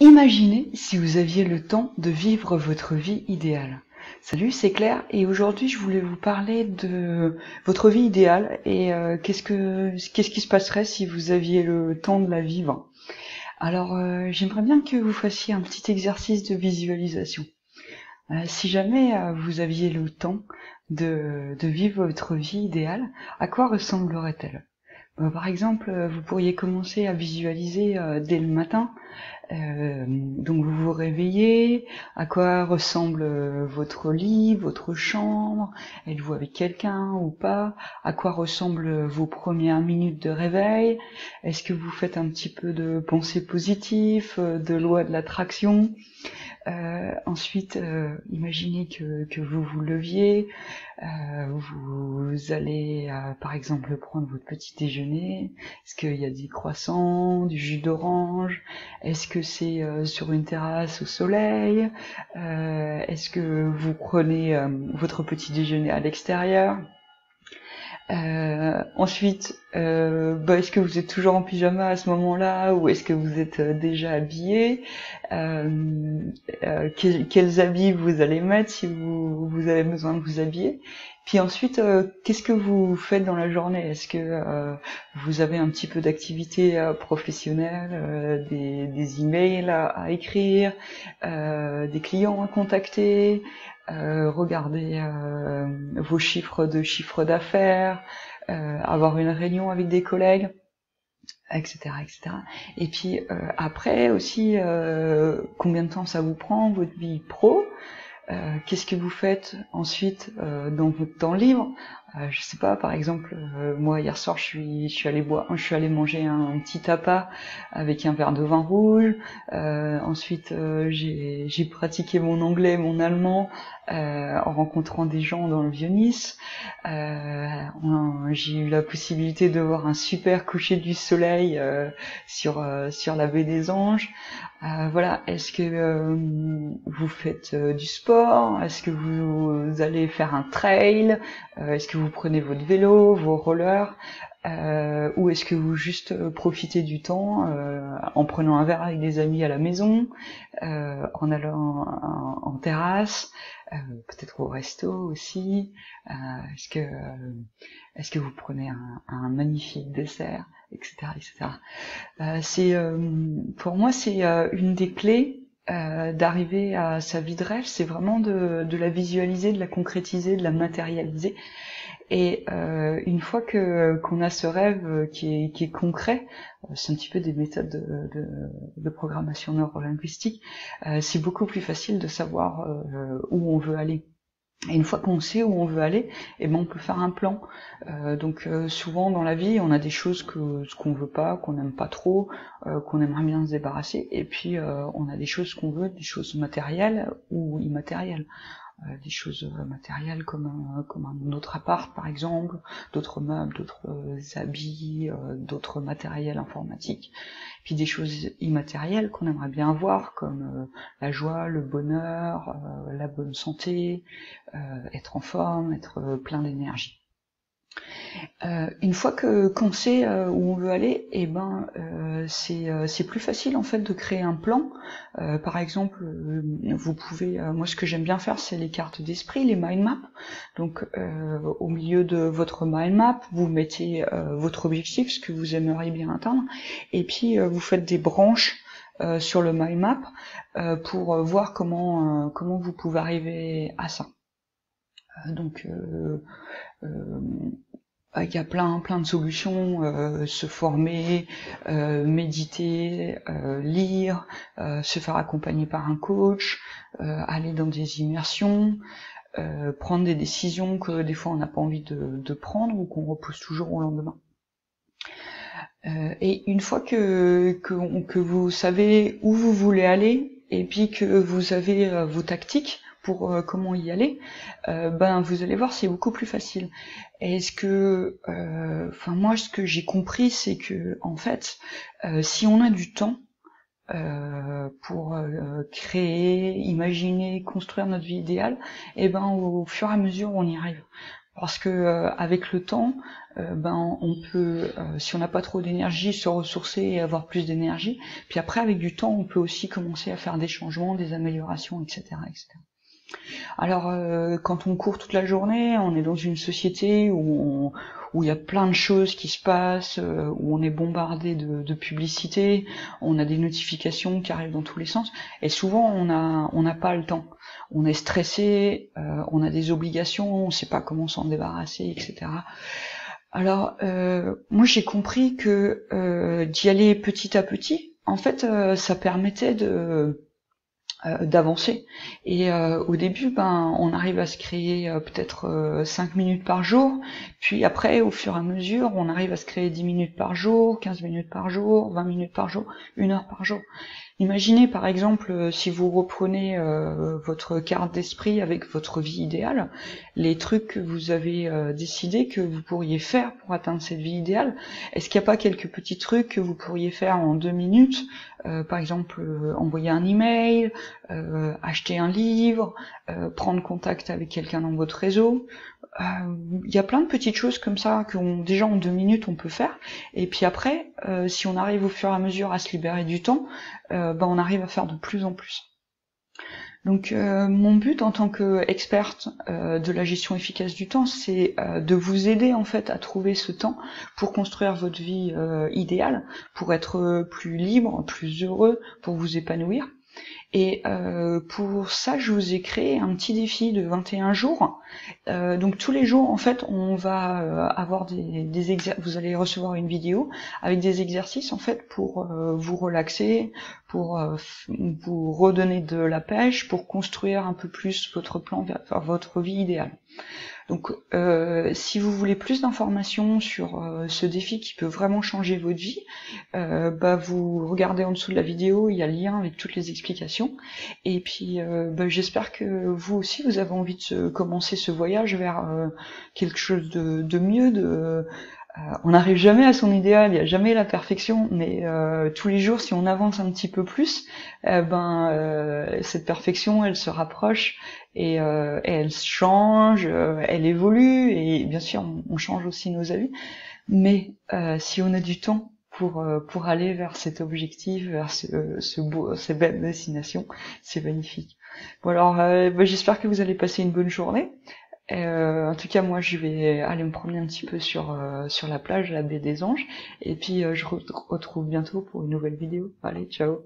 Imaginez si vous aviez le temps de vivre votre vie idéale. Salut, c'est Claire et aujourd'hui je voulais vous parler de votre vie idéale et qu'est-ce qui se passerait si vous aviez le temps de la vivre. Alors j'aimerais bien que vous fassiez un petit exercice de visualisation. Si jamais vous aviez le temps de vivre votre vie idéale, à quoi ressemblerait-elle? Par exemple, vous pourriez commencer à visualiser dès le matin. Donc vous vous réveillez, à quoi ressemble votre lit, votre chambre, êtes-vous avec quelqu'un ou pas, à quoi ressemblent vos premières minutes de réveil, est-ce que vous faites un petit peu de pensée positive, de loi de l'attraction. Ensuite, imaginez que vous vous leviez, vous allez par exemple prendre votre petit déjeuner. Est-ce qu'il y a des croissants, du jus d'orange? Est-ce que c'est sur une terrasse au soleil? Est-ce que vous prenez votre petit déjeuner à l'extérieur? Ensuite, est-ce que vous êtes toujours en pyjama à ce moment-là ou est-ce que vous êtes déjà habillé? Quels habits vous allez mettre si vous avez besoin de vous habiller? Puis ensuite, qu'est-ce que vous faites dans la journée? Est-ce que vous avez un petit peu d'activité professionnelle, des emails à écrire, des clients à contacter? Regarder vos chiffre d'affaires, avoir une réunion avec des collègues, etc., etc. Et puis après aussi, combien de temps ça vous prend votre vie pro? Qu'est-ce que vous faites ensuite dans votre temps libre? Je sais pas, par exemple, moi hier soir je suis allé manger un petit tapas avec un verre de vin rouge. Ensuite j'ai pratiqué mon anglais, mon allemand en rencontrant des gens dans le Vieux-Nice. J'ai eu la possibilité de voir un super coucher du soleil sur la baie des Anges. Voilà, est-ce que vous faites du sport? Est-ce que vous allez faire un trail? Est-ce que vous prenez votre vélo, vos rollers? Ou est-ce que vous juste profitez du temps en prenant un verre avec des amis à la maison, en allant en terrasse, peut-être au resto aussi? Est-ce que vous prenez un magnifique dessert, etc., etc. Pour moi, c'est une des clés d'arriver à sa vie de rêve, c'est vraiment de la visualiser, de la concrétiser, de la matérialiser. Et une fois qu'on a ce rêve qui est concret, c'est un petit peu des méthodes de programmation neurolinguistique, c'est beaucoup plus facile de savoir où on veut aller. Et une fois qu'on sait où on veut aller, on peut faire un plan. Donc souvent dans la vie, on a des choses ce qu'on veut pas, qu'on n'aime pas trop, qu'on aimerait bien se débarrasser. Et puis on a des choses qu'on veut, des choses matérielles ou immatérielles. Des choses matérielles comme un autre appart par exemple, d'autres meubles, d'autres habits, d'autres matériels informatiques. Puis des choses immatérielles qu'on aimerait bien avoir comme la joie, le bonheur, la bonne santé, être en forme, être plein d'énergie. Une fois qu'on sait où on veut aller, c'est plus facile en fait de créer un plan. Par exemple, vous pouvez, moi ce que j'aime bien faire, c'est les cartes d'esprit, les mind maps. Donc au milieu de votre mind map, vous mettez votre objectif, ce que vous aimeriez bien atteindre, et puis vous faites des branches sur le mind map pour voir comment vous pouvez arriver à ça. Il y a plein de solutions, se former, méditer, lire, se faire accompagner par un coach, aller dans des immersions, prendre des décisions que des fois on n'a pas envie de prendre ou qu'on repousse toujours au lendemain. Et une fois que vous savez où vous voulez aller et puis que vous avez vos tactiques pour comment y aller, vous allez voir, c'est beaucoup plus facile. Est-ce que, moi, ce que j'ai compris, c'est que en fait, si on a du temps pour créer, imaginer, construire notre vie idéale, au fur et à mesure, on y arrive. parce que avec le temps, ben on peut, si on n'a pas trop d'énergie, se ressourcer et avoir plus d'énergie. Puis après, avec du temps, on peut aussi commencer à faire des changements, des améliorations, etc., etc. Alors, quand on court toute la journée, on est dans une société où il y a plein de choses qui se passent, où on est bombardé de publicités, on a des notifications qui arrivent dans tous les sens, et souvent on n'a pas le temps. On est stressé, on a des obligations, on sait pas comment s'en débarrasser, etc. Alors, moi j'ai compris que d'y aller petit à petit, en fait, ça permettait d'avancer. Et au début, ben, on arrive à se créer peut-être 5 minutes par jour, puis après, au fur et à mesure, on arrive à se créer 10 minutes par jour, 15 minutes par jour, 20 minutes par jour, 1 heure par jour. Imaginez par exemple, si vous reprenez votre carte d'esprit avec votre vie idéale, les trucs que vous avez décidé que vous pourriez faire pour atteindre cette vie idéale. Est-ce qu'il n'y a pas quelques petits trucs que vous pourriez faire en 2 minutes, par exemple envoyer un email, acheter un livre, prendre contact avec quelqu'un dans votre réseau. Il y a plein de petites choses comme ça que déjà en 2 minutes on peut faire, et puis après si on arrive au fur et à mesure à se libérer du temps, ben on arrive à faire de plus en plus. Donc mon but en tant qu'experte de la gestion efficace du temps, c'est de vous aider en fait à trouver ce temps pour construire votre vie idéale, pour être plus libre, plus heureux, pour vous épanouir. Et pour ça, je vous ai créé un petit défi de 21 jours. Donc tous les jours, en fait, on va avoir des exercices. Vous allez recevoir une vidéo avec des exercices, en fait, pour vous relaxer, pour vous redonner de la pêche, pour construire un peu plus votre plan vers votre vie idéale. Donc si vous voulez plus d'informations sur ce défi qui peut vraiment changer votre vie, bah, vous regardez en dessous de la vidéo, il y a le lien avec toutes les explications. Et puis bah, j'espère que vous aussi vous avez envie de commencer ce voyage vers quelque chose de mieux, on n'arrive jamais à son idéal, il n'y a jamais la perfection, mais tous les jours, si on avance un petit peu plus, cette perfection, elle se rapproche et elle change, elle évolue, et bien sûr, on change aussi nos avis. Mais si on a du temps pour aller vers cet objectif, vers cette belle destination, c'est magnifique. Bon alors, bah, j'espère que vous allez passer une bonne journée. En tout cas, moi, je vais aller me promener un petit peu sur la plage, la baie des Anges, et puis je vous retrouve bientôt pour une nouvelle vidéo. Allez, ciao!